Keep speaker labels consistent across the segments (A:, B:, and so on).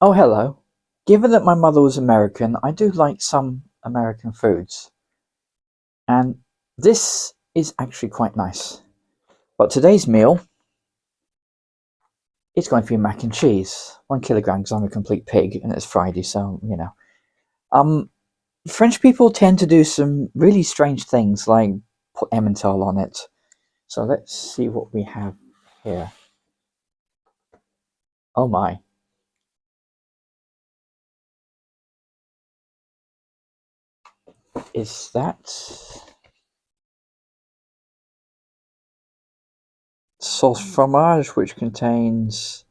A: Oh, hello. Given that my mother was American, I do like some American foods, and this is actually quite nice. But today's meal is going to be mac and cheese, 1 kilogram, because I'm a complete pig, and it's Friday, so you know. Um, French people tend to do some really strange things, like put Emmental on it. So let's see what we have here. Oh my! Is that sauce fromage, which contains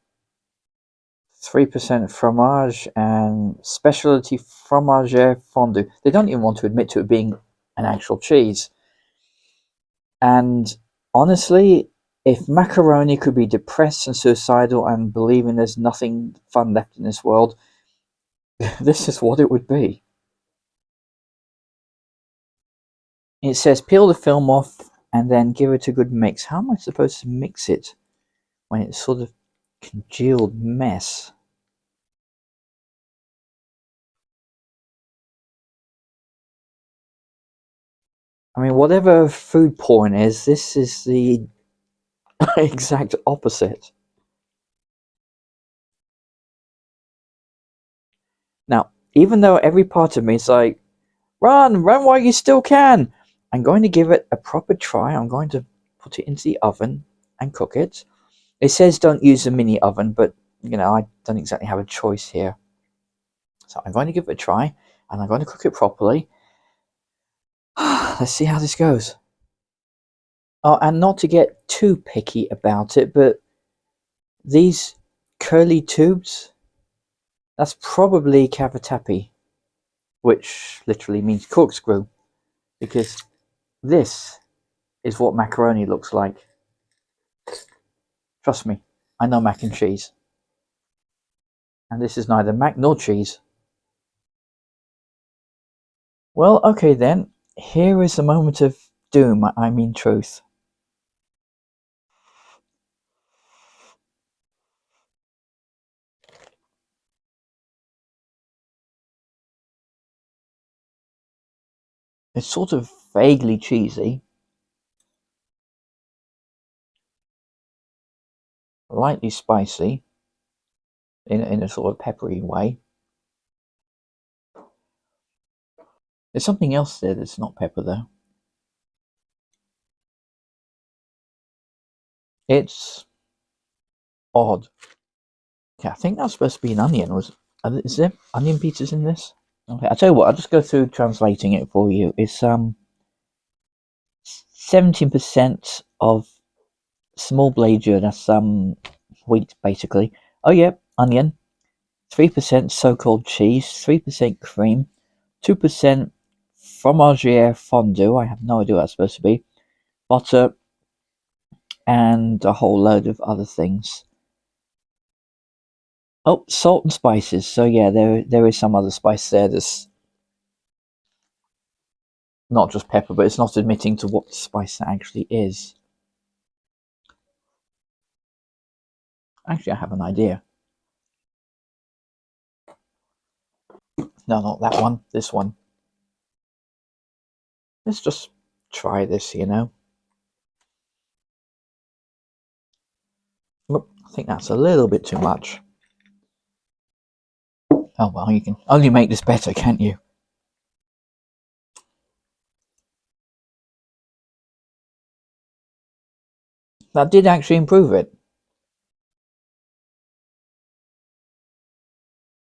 A: 3% fromage and specialty fromage fondue. They don't even want to admit to it being an actual cheese. And honestly, if macaroni could be depressed and suicidal and believing there's nothing fun left in this world, this is what it would be. It says peel the film off and then give it a good mix. How am I supposed to mix it when it's sort of congealed mess? I mean, whatever food porn is, this is the exact opposite. Now, even though every part of me is like, run while you still can, I'm going to give it a proper try. I'm going to put it into the oven and cook it. It says don't use a mini oven, but I don't exactly have a choice here. So I'm going to give it a try and I'm going to cook it properly. Let's see how this goes. Oh, and not to get too picky about it, but these curly tubes, that's probably cavatappi, which literally means corkscrew, because this is what macaroni looks like. Trust me, I know mac and cheese. And this is neither mac nor cheese. Well, okay then. Here is the moment of doom, I mean truth. It's sort of vaguely cheesy, lightly spicy, in a sort of peppery way. There's something else there that's not pepper though. It's odd. Okay, I think that's supposed to be an onion. Is there onion pieces in this? Okay, I'll tell you what, I'll just go through translating it for you. It's 17% of small blade that's wheat basically. Oh yeah, onion. 3% so-called cheese, 3% cream, 2% fromagère fondue. I have no idea what that's supposed to be. Butter and a whole load of other things. Oh, salt and spices. So yeah, there is some other spice there that's not just pepper, but it's not admitting to what spice that actually is. Actually, I have an idea. No, not that one. This one. Let's just try this. Oop, I think that's a little bit too much. Oh well, you can only make this better, can't you? That did actually improve it.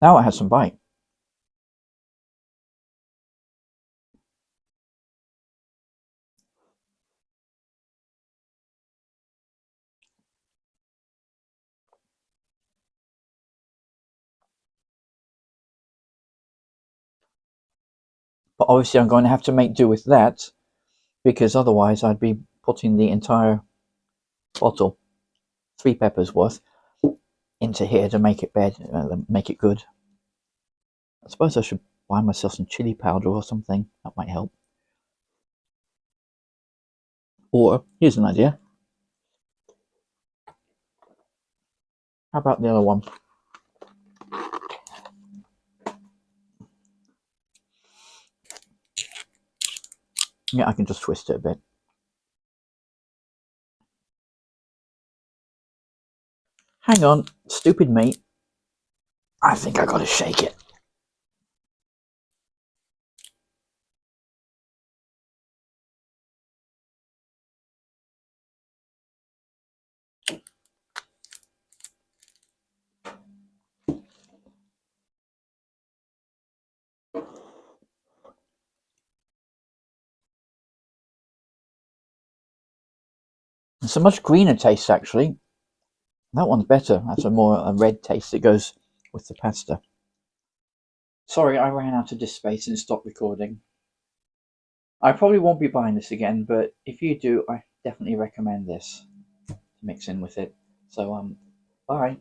A: Now it has some bite. But obviously I'm going to have to make do with that, because otherwise I'd be putting the entire bottle, 3 peppers worth, into here to make it make it good. I suppose I should buy myself some chili powder or something. That might help. Or, here's an idea. How about the other one? Yeah, I can just twist it a bit. Hang on, stupid me. I think I gotta shake it. It's a much greener taste, actually. That one's better. That's a red taste that goes with the pasta. Sorry, I ran out of disk space and stopped recording. I probably won't be buying this again, but if you do, I definitely recommend this to mix in with it. So, bye.